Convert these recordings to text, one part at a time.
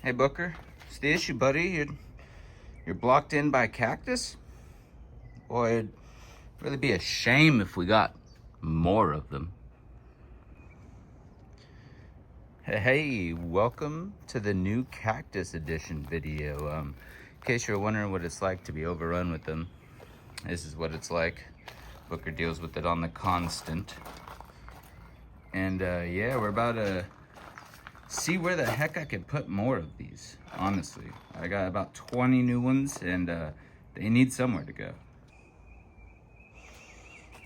Hey Booker, what's the issue, buddy? You're blocked in by Cactus? Boy, it'd really be a shame if we got more of them. Hey, welcome to the new Cactus edition video. In case you're wondering what it's like to be overrun with them, this is what it's like. Booker deals with it on the constant. And yeah, we're about to see where the heck I could put more of these, honestly. I got about 20 new ones and they need somewhere to go.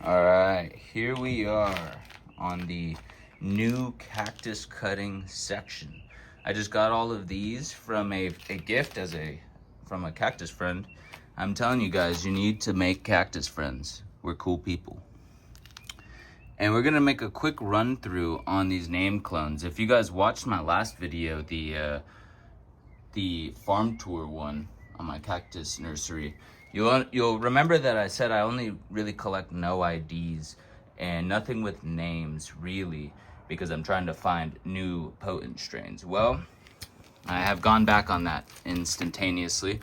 All right, here we are on the new cactus cutting section. I just got all of these from a gift from a cactus friend. I'm telling you guys, you need to make cactus friends. We're cool people. And we're gonna make a quick run through on these name clones. If you guys watched my last video, the farm tour one on my cactus nursery, you'll remember that I said I only really collect no IDs and nothing with names really, because I'm trying to find new potent strains. Well, I have gone back on that instantaneously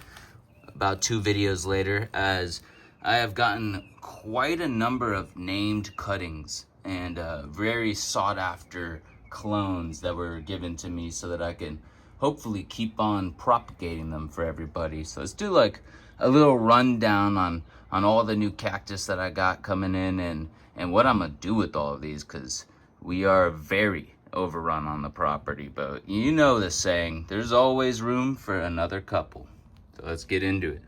about 2 videos later, as I have gotten quite a number of named cuttings and very sought after clones that were given to me so that I can hopefully keep on propagating them for everybody. So let's do like a little rundown on all the new cactus that I got coming in and what I'm gonna do with all of these, because we are very overrun on the property. But you know the saying, there's always room for another couple. So let's get into it.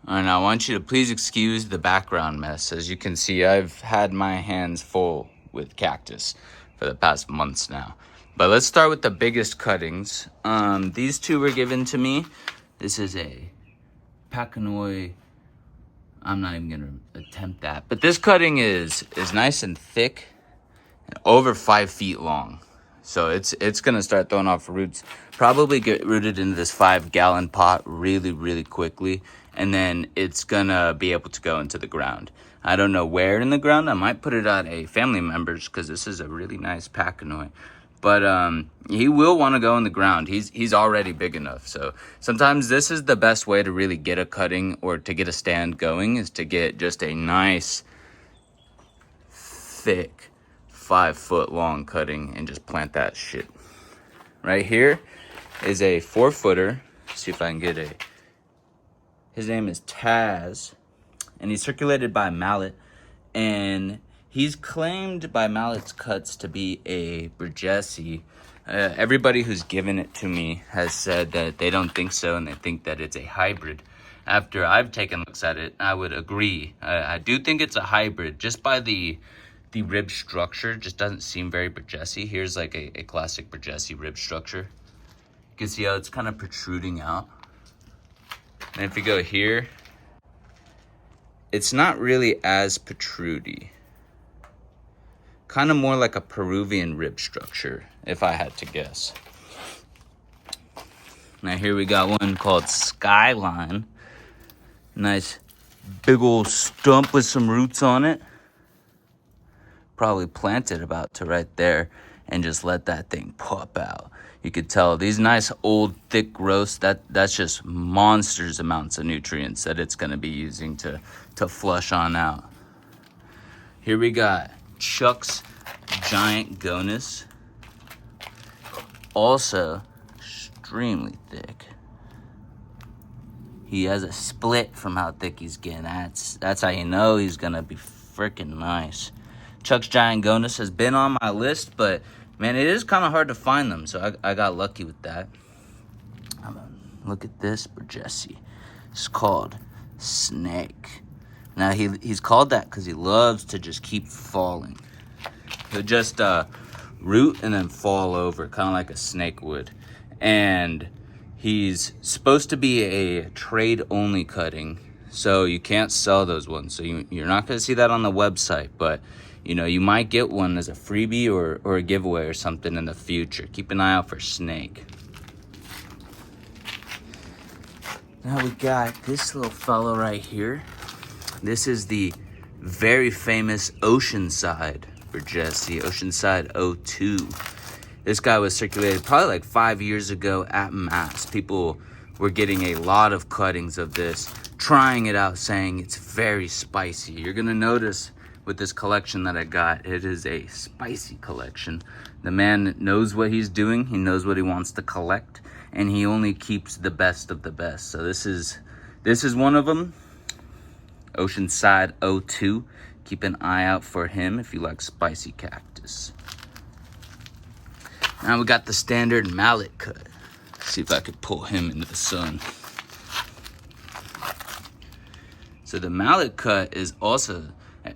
And I want you to please excuse the background mess. As you can see, I've had my hands full with cactus for the past months now. But let's start with the biggest cuttings. These 2 were given to me. This is a Pachanoi. I'm not even gonna attempt that. But this cutting is nice and thick, and over 5 feet long. So it's gonna start throwing off roots. Probably get rooted into this 5-gallon pot really quickly, and then it's gonna be able to go into the ground. I don't know where in the ground. I might put it at a family member's, because this is a really nice Pachanoi. But he will want to go in the ground. He's already big enough. So sometimes this is the best way to really get a cutting or to get a stand going, is to get just a nice thick 5-foot long cutting and just plant that shit. Right here is a 4-footer. See if I can get his name is Taz, and he's circulated by Mallacht, and he's claimed by Mallacht Cuts to be a Burgess-y. Everybody who's given it to me has said that they don't think so, and they think that it's a hybrid. After I've taken looks at it, I would agree. I do think it's a hybrid, just by the rib structure. Just doesn't seem very Burgess-y. Here's like a classic Burgess-y rib structure. You can see how it's kind of protruding out. And if you go here, it's not really as protrudy. Kind of more like a Peruvian rib structure, if I had to guess. Now here we got one called Skyline. Nice big old stump with some roots on it. Probably planted about to right there and just let that thing pop out. You could tell these nice old thick growths, that's just monsters amounts of nutrients that it's gonna be using to flush on out. Here we got Chuck's Giant Gonus. Also extremely thick. He has a split from how thick he's getting. That's how you know he's gonna be freaking nice. Chuck's Giant Gonus has been on my list, but man, it is kind of hard to find them, so I got lucky with that. Look at this Burgess-y. It's called Snake. Now he's called that because he loves to just keep falling. He'll just root and then fall over, kind of like a snake would. And he's supposed to be a trade-only cutting, so you can't sell those ones. So you're not going to see that on the website, but you know, you might get one as a freebie or a giveaway or something in the future. Keep an eye out for Snake. Now we got this little fellow right here. This is the very famous Oceanside Burgess-y, Oceanside 02. This guy was circulated probably like 5 years ago at mass. People were getting a lot of cuttings of this, trying it out, saying it's very spicy. You're gonna notice with this collection that I got, it is a spicy collection. The man knows what he's doing. He knows what he wants to collect, and he only keeps the best of the best. So this is one of them. Oceanside 02. Keep an eye out for him if you like spicy cactus. Now we got the standard Mallacht Cut. See if I could pull him into the sun. So the Mallacht Cut is also a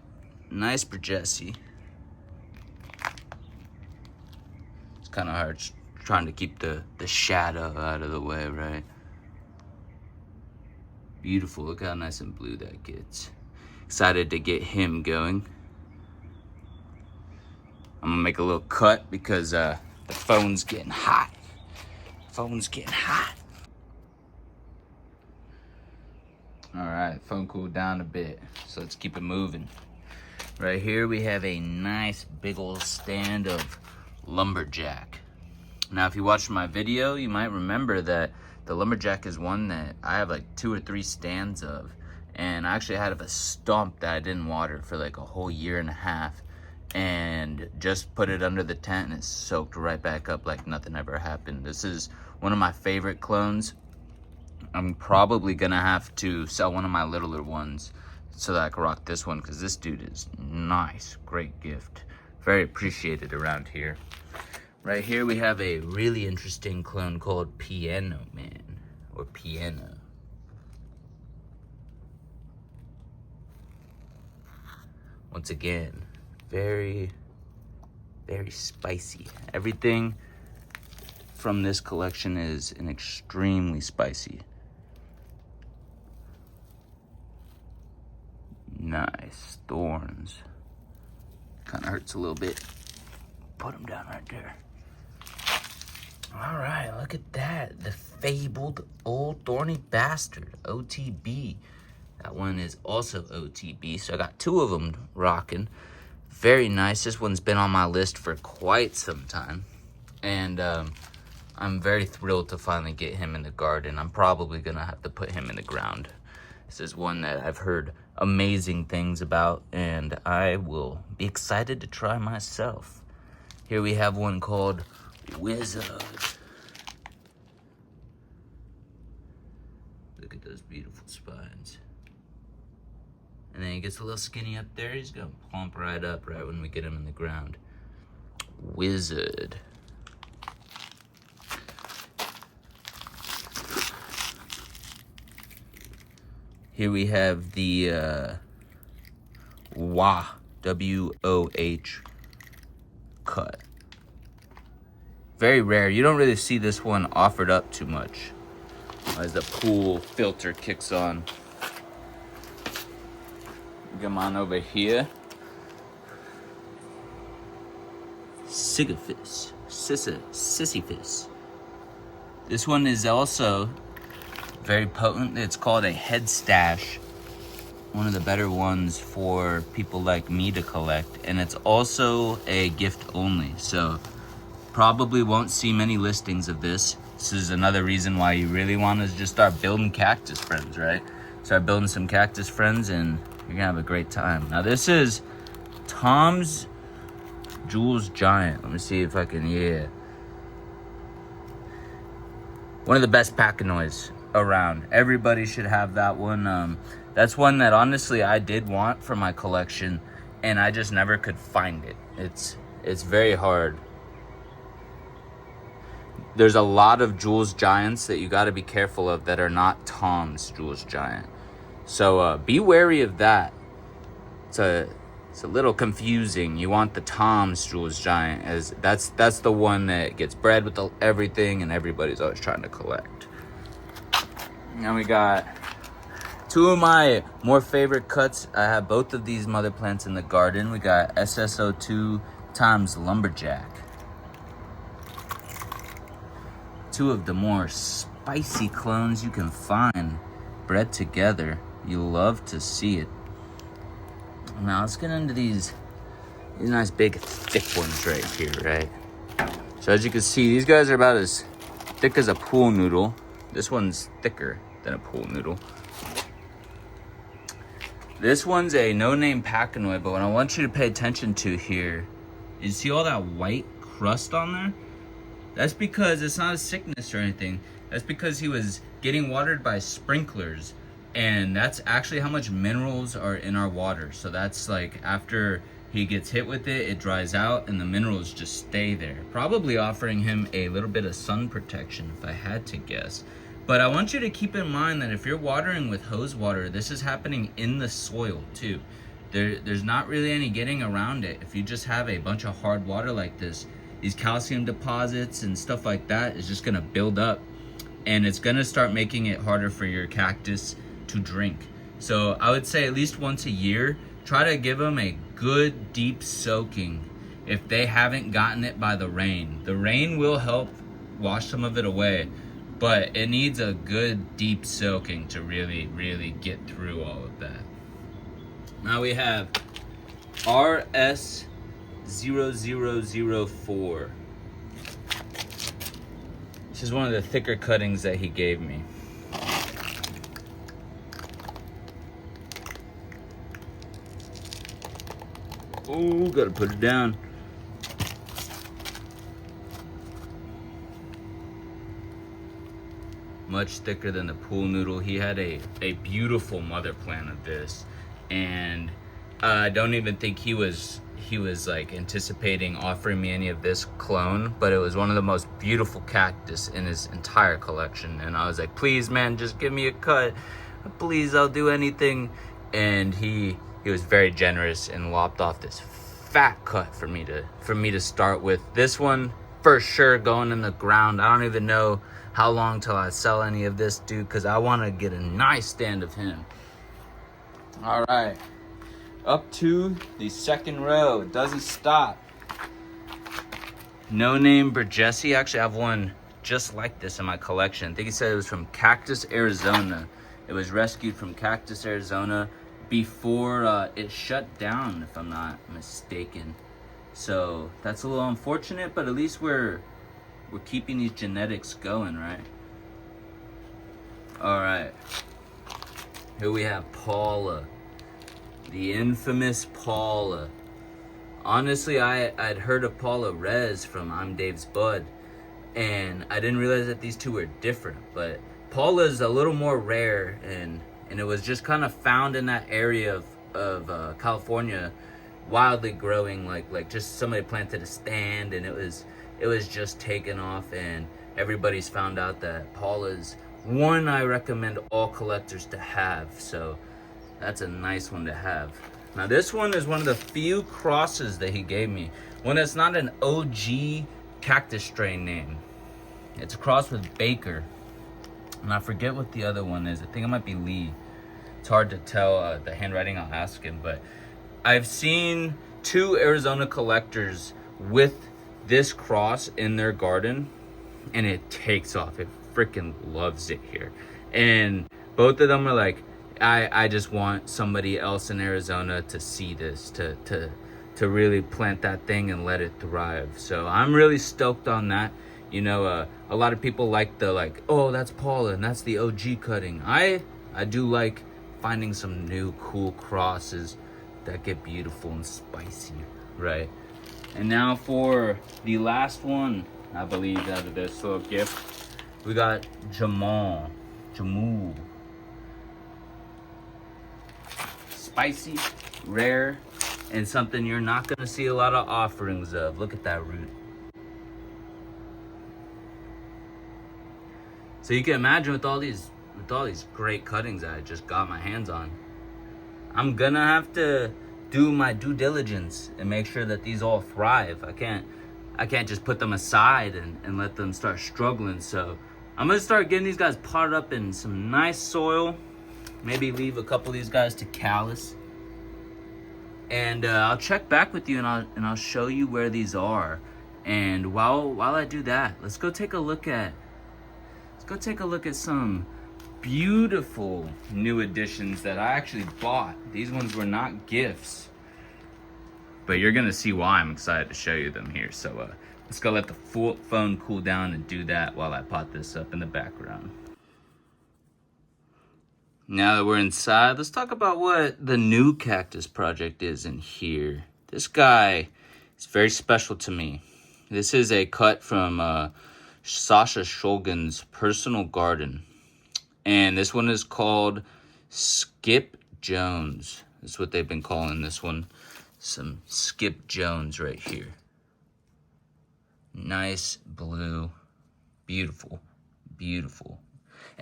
nice Bergessi. It's kind of hard trying to keep the shadow out of the way, right? Beautiful, look how nice and blue that gets. Excited to get him going. I'm gonna make a little cut because the phone's getting hot. Phone's getting hot. All right, phone cooled down a bit, so let's keep it moving. Right here we have a nice big old stand of Lumberjack. Now, if you watched my video, you might remember that the Lumberjack is one that I have like 2 or 3 stands of, and I actually had a stump that I didn't water for like a whole year and a half, and just put it under the tent and it soaked right back up like nothing ever happened. This is one of my favorite clones. I'm probably gonna have to sell one of my littler ones so that I can rock this one, because this dude is nice. Great gift, very appreciated around here. Right here we have a really interesting clone called Piano Man, or Piano. Once again, very, very spicy. Everything from this collection is an extremely spicy. Nice thorns. Kind of hurts a little bit. Put them down right there. All right, look at that. The fabled Old Thorny B&stard, OTB. That one is also OTB, so I got 2 of them rocking. Very nice. This one's been on my list for quite some time, and I'm very thrilled to finally get him in the garden. I'm probably gonna have to put him in the ground. This is one that I've heard amazing things about, and I will be excited to try myself. Here we have one called Wizard. Look at those beautiful spines. And then he gets a little skinny up there. He's gonna plump right up right when we get him in the ground. Wizard. Here we have the W-O-H cut. Very rare. You don't really see this one offered up too much as the pool filter kicks on. Come on over here. Sisyphus. Sisyphus. This one is also very potent. It's called a head stash. One of the better ones for people like me to collect. And it's also a gift only. So probably won't see many listings of this. This is another reason why you really want to just start building cactus friends, right? Start building some cactus friends and you're gonna have a great time. Now this is Tom's Juuls Giant. Let me see if I can, yeah. One of the best Pacanoids around. Everybody should have that one. That's one that honestly I did want for my collection, and I just never could find it. It's very hard. There's a lot of Juuls Giants that you gotta be careful of that are not Tom's Juuls Giant. So be wary of that. It's a little confusing. You want the Tom's Juuls Giant, as that's the one that gets bred with everything and everybody's always trying to collect. Now we got 2 of my more favorite cuts. I have both of these mother plants in the garden. We got SSO2 times Lumberjack. 2 of the more spicy clones you can find bred together. You love to see it. Now let's get into these nice big thick ones right here, right? So as you can see, these guys are about as thick as a pool noodle. This one's thicker than a pool noodle. This one's a no-name Pacanoid, but what I want you to pay attention to here, you see all that white crust on there? That's because it's not a sickness or anything. That's because he was getting watered by sprinklers, and that's actually how much minerals are in our water. So that's like after he gets hit with it, it dries out and the minerals just stay there. Probably offering him a little bit of sun protection if I had to guess. But I want you to keep in mind that if you're watering with hose water, this is happening in the soil too. There's not really any getting around it. If you just have a bunch of hard water like this, these calcium deposits and stuff like that is just gonna build up, and it's gonna start making it harder for your cactus to drink. So I would say at least once a year, try to give them a good deep soaking if they haven't gotten it by the rain. The rain will help wash some of it away, but it needs a good deep soaking to really get through all of that. Now we have RS0004. This is one of the thicker cuttings that he gave me. Oh, gotta put it down. Much thicker than the pool noodle. He had a beautiful mother plant of this, and I don't even think he was like anticipating offering me any of this clone, but it was one of the most beautiful cactus in his entire collection. And I was like, please man, just give me a cut, please, I'll do anything. And he was very generous and lopped off this fat cut for me to start with. This one for sure going in the ground. I don't even know how long till I sell any of this dude, because I want to get a nice stand of him. All right, up to the second row. It doesn't stop. No name Burgess. Actually, I have one just like this in my collection. I think he said it was from Cactus, Arizona. It was rescued from Cactus, Arizona before it shut down, if I'm not mistaken. So that's a little unfortunate, but at least we're keeping these genetics going, right? All right, here we have Paula, the infamous Paula. Honestly, I'd heard of Paula Rez from I'm Dave's Bud, and I didn't realize that these two were different. But Paula's a little more rare, and it was just kind of found in that area of California, wildly growing, like just somebody planted a stand, and it was just taken off, and everybody's found out that Paula's one I recommend all collectors to have. So that's a nice one to have. Now this one is one of the few crosses that he gave me, one that's not an OG cactus strain name. It's a cross with Baker, and I forget what the other one is. I think it might be Lee. It's hard to tell the handwriting. I'll ask him. But I've seen 2 Arizona collectors with this cross in their garden, and it takes off. It freaking loves it here. And both of them are like, I just want somebody else in Arizona to see this, to really plant that thing and let it thrive. So I'm really stoked on that. You know, a lot of people like oh, that's Paula and that's the OG cutting. I do like finding some new cool crosses that get beautiful and spicy, right? And now for the last one, I believe, out of this little gift, we got Jamul. Spicy, rare, and something you're not gonna see a lot of offerings of. Look at that root. So you can imagine with all these great cuttings that I just got my hands on, I'm gonna have to do my due diligence and make sure that these all thrive. I can't just put them aside and let them start struggling. So I'm gonna start getting these guys potted up in some nice soil. Maybe leave a couple of these guys to callus. And I'll check back with you, and I'll show you where these are. And while I do that, let's go take a look at some beautiful new additions that I actually bought. These ones were not gifts, but you're gonna see why I'm excited to show you them here. So Let's go let the phone cool down and do that while I pot this up in the background. Now that we're inside, let's talk about what the new cactus project is in here. This guy is very special to me. This is a cut from Sasha Shulgin's personal garden. And this one is called Skip Jones. That's what they've been calling this one. Some Skip Jones right here. Nice blue. Beautiful. Beautiful.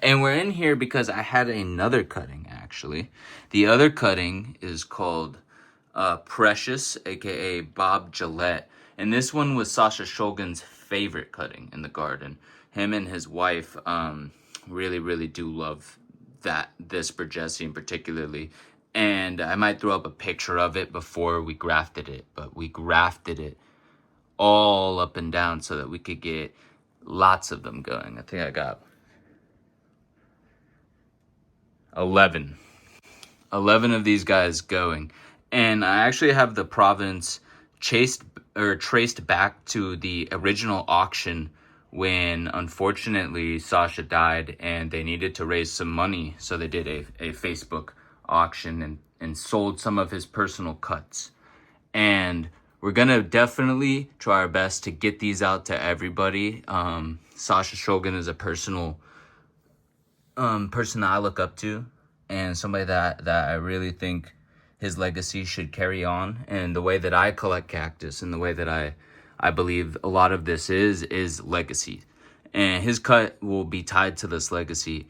And we're in here because I had another cutting, actually. The other cutting is called Precious, aka Bob Gillette. And this one was Sasha Shulgin's favorite cutting in the garden. Him and his wife really, really do love this Bergesian particularly. And I might throw up a picture of it before we grafted it. But we grafted it all up and down so that we could get lots of them going. I think I got 11 of these guys going. And I actually have the provenance traced back to the original auction when, unfortunately, Sasha died and they needed to raise some money. So they did a Facebook auction and sold some of his personal cuts. And we're going to definitely try our best to get these out to everybody. Sasha Shulgin is a person I look up to, and somebody that I really think his legacy should carry on. And the way that I collect cactus and the way that I believe a lot of this is legacy. And his cut will be tied to this legacy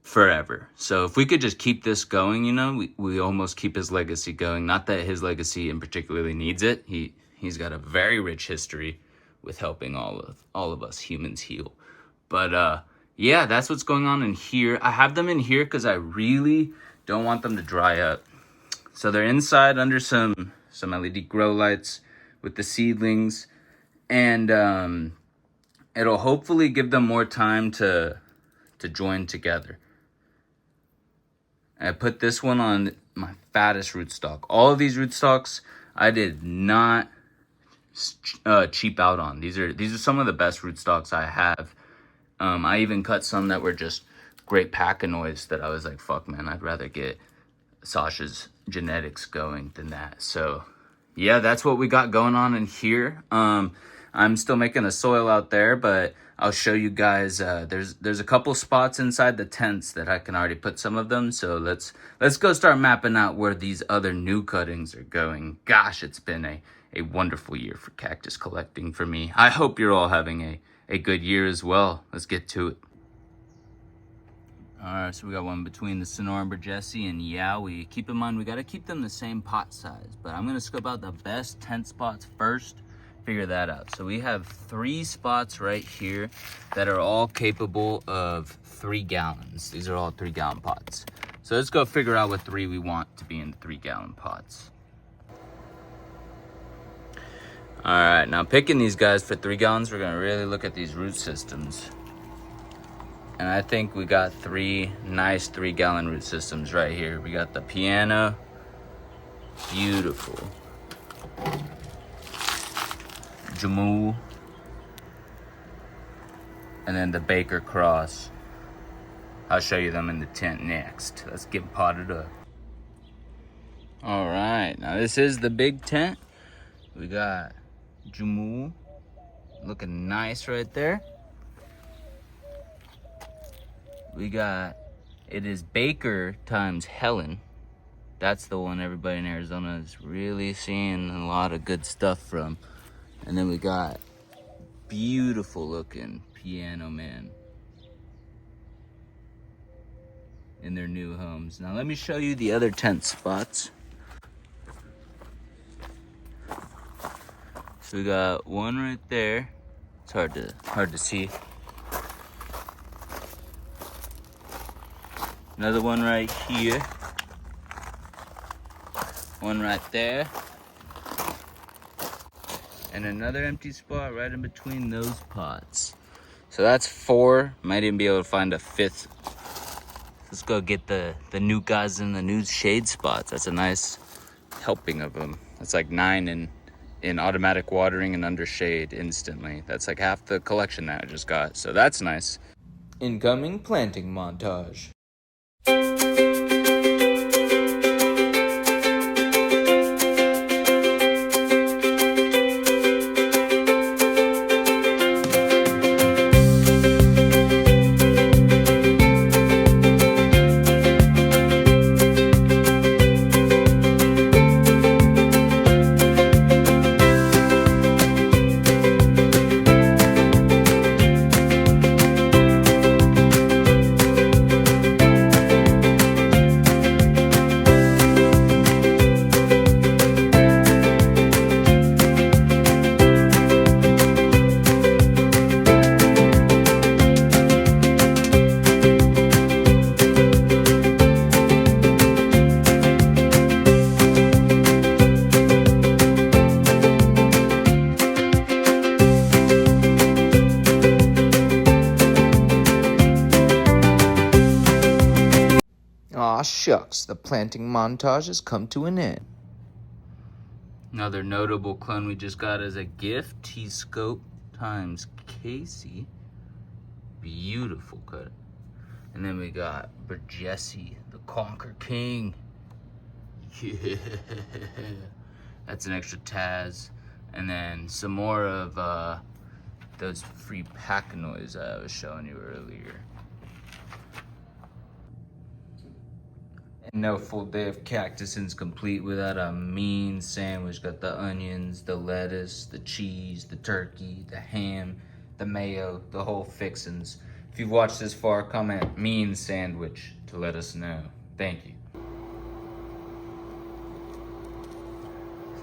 forever. So if we could just keep this going, you know, we almost keep his legacy going. Not that his legacy in particularly needs it. He's got a very rich history with helping all of us humans heal. But yeah, that's what's going on in here. I have them in here because I really don't want them to dry up. So they're inside under some LED grow lights with the seedlings, and it'll hopefully give them more time to join together. I put this one on my fattest rootstock. All of these rootstocks I did not cheap out on. These are some of the best rootstocks I have. I even cut some that were just great Pacanoids that I was like, fuck man, I'd rather get Sasha's genetics going than that. So yeah, that's what we got going on in here. I'm still making a soil out there, but I'll show you guys. There's a couple spots inside the tents that I can already put some of them. So let's go start mapping out where these other new cuttings are going. Gosh, it's been a wonderful year for cactus collecting for me. I hope you're all having a good year as well. Let's get to it. All right, so we got one between the Sonoran Bergesi and Yowie. Keep in mind, we got to keep them the same pot size, but I'm going to scope out the best tent spots first, figure that out. So we have 3 spots right here that are all capable of 3 gallons. These are all 3-gallon pots. So let's go figure out what 3 we want to be in 3-gallon pots. All right, now picking these guys for 3 gallons, we're going to really look at these root systems. And I think we got 3 nice 3-gallon root systems right here. We got the Piano, beautiful. Jamu, and then the Baker Cross. I'll show you them in the tent next. Let's get potted up. All right, now this is the big tent. We got Jamu looking nice right there. We got, it is Baker times Helen. That's the one everybody in Arizona is really seeing a lot of good stuff from. And then we got beautiful looking Piano Man in their new homes. Now let me show you the other tent spots. So we got one right there. It's hard to see. Another one right here. One right there. And another empty spot right in between those pots. So that's 4. Might even be able to find a 5th. Let's go get the new guys in the new shade spots. That's a nice helping of them. That's like 9 in automatic watering and under shade instantly. That's like half the collection that I just got, so that's nice. Incoming planting montage. Aw shucks, the planting montage has come to an end. Another notable clone we just got as a gift, T-Scope times Casey. Beautiful cut. And then we got Jesse, the Conquer King. Yeah. That's an extra Taz. And then some more of those free pack noise I was showing you earlier. No full day of cactusing's complete without a mean sandwich. Got the onions, the lettuce, the cheese, the turkey, the ham, the mayo, the whole fixins. If you've watched this far, comment mean sandwich to let us know. Thank you.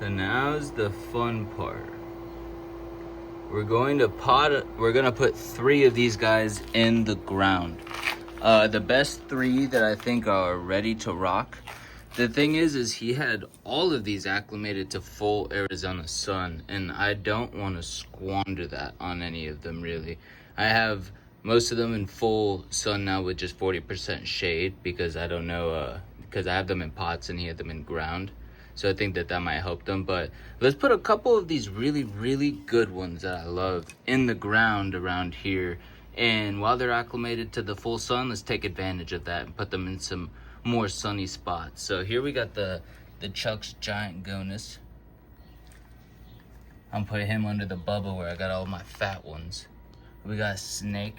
So now's the fun part. We're gonna put 3 of these guys in the ground. The best 3 that I think are ready to rock. The thing is he had all of these acclimated to full Arizona sun, and I don't want to squander that on any of them really. I have most of them in full sun now with just 40% shade because I don't know, because I have them in pots and he had them in ground. So I think that might help them. But let's put a couple of these really, really good ones that I love in the ground around here. And while they're acclimated to the full sun, let's take advantage of that and put them in some more sunny spots. So here we got the Juuls Giant Gonus. I'm putting him under the bubble where I got all my fat ones. We got Snek.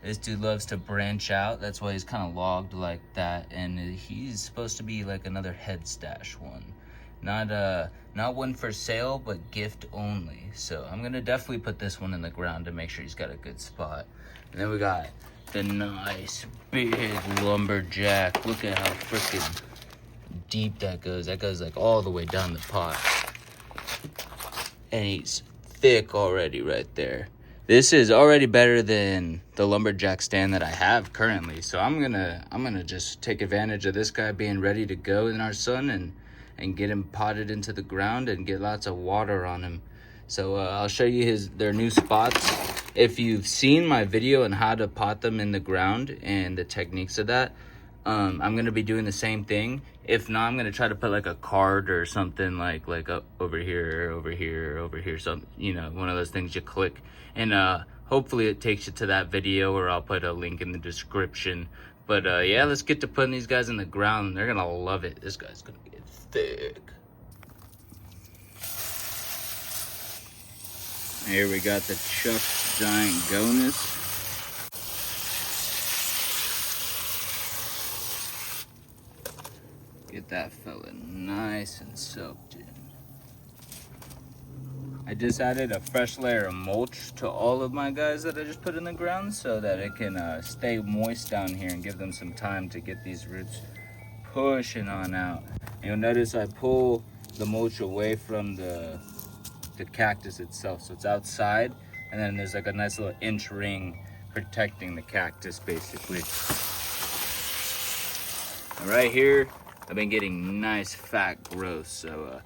This dude loves to branch out. That's why he's kind of logged like that. And he's supposed to be like another head stash one. Not one for sale, but gift only. So I'm gonna definitely put this one in the ground to make sure he's got a good spot. And then we got the nice big Lumberjack. Look at how freaking deep that goes. That goes like all the way down the pot. And he's thick already right there. This is already better than the Lumberjack stand that I have currently. So I'm gonna just take advantage of this guy being ready to go in our sun and get him potted into the ground and get lots of water on him. So I'll show you their new spots. If you've seen my video on how to pot them in the ground and the techniques of that, I'm gonna be doing the same thing. If not, I'm gonna try to put like a card or something like up over here, something, you know, one of those things you click. And hopefully it takes you to that video, or I'll put a link in the description. But yeah, let's get to putting these guys in the ground. They're gonna love it. This guy's gonna get thick. Here we got the Juuls Giant Gonus. Get that fella nice and soaked in. I just added a fresh layer of mulch to all of my guys that I just put in the ground so that it can stay moist down here and give them some time to get these roots pushing on out. You'll notice I pull the mulch away from the cactus itself, so it's outside, and then there's like a nice little inch ring protecting the cactus basically. And right here I've been getting nice fat growth, so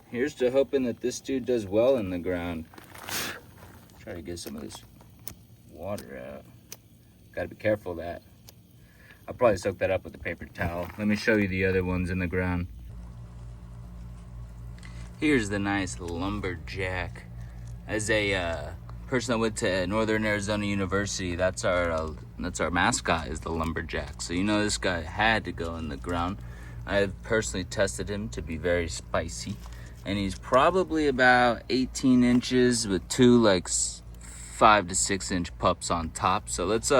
here's to hoping that this dude does well in the ground. Try to get some of this water out. Gotta be careful of that. I'll probably soak that up with a paper towel. Let me show you the other ones in the ground. Here's the nice Lumberjack. As a person that went to Northern Arizona University, that's our mascot, is the Lumberjack. So you know this guy had to go in the ground. I've personally tested him to be very spicy, and he's probably about 18 inches with two like 5 to 6 inch pups on top. So let's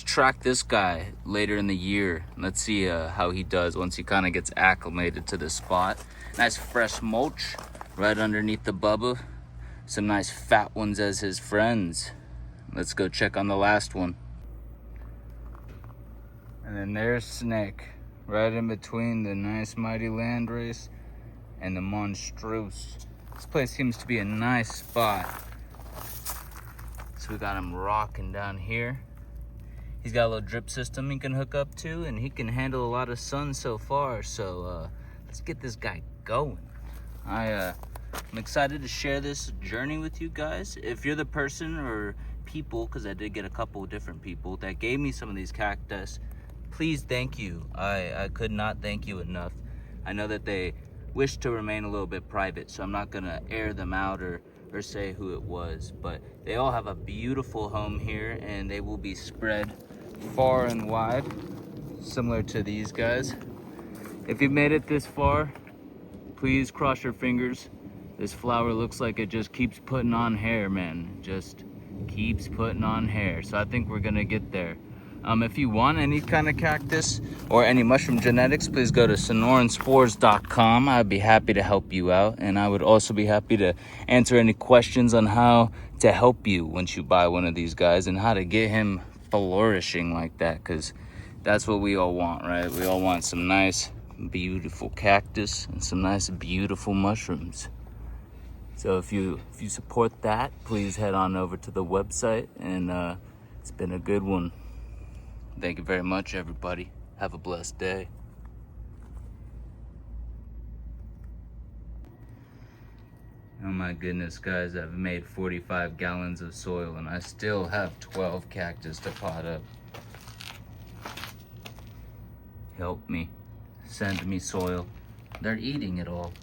track this guy later in the year. Let's see how he does once he kind of gets acclimated to the spot. Nice fresh mulch right underneath the bubba. Some nice fat ones as his friends. Let's go check on the last one. And then there's Snek, right in between the nice mighty landrace and the monstrous. This place seems to be a nice spot. So we got him rocking down here. He's got a little drip system he can hook up to, and he can handle a lot of sun so far. So let's get this guy going. I'm excited to share this journey with you guys. If you're the person or people, because I did get a couple of different people that gave me some of these cactus, please thank you. I could not thank you enough. I know that they wish to remain a little bit private, so I'm not gonna air them out or say who it was, but they all have a beautiful home here, and they will be spread far and wide, similar to these guys. If you made it this far, please cross your fingers. This flower looks like it just keeps putting on hair, man. Just keeps putting on hair. So I think we're gonna get there. If you want any kind of cactus or any mushroom genetics, please go to sonoranspores.com. I'd be happy to help you out. And I would also be happy to answer any questions on how to help you once you buy one of these guys and how to get him flourishing like that, because that's what we all want, right? We all want some nice, beautiful cactus and some nice, beautiful mushrooms. So if you support that, please head on over to the website, and it's been a good one. Thank you very much, everybody. Have a blessed day. Oh my goodness, guys, I've made 45 gallons of soil and I still have 12 cactus to pot up. Help me. Send me soil. They're eating it all.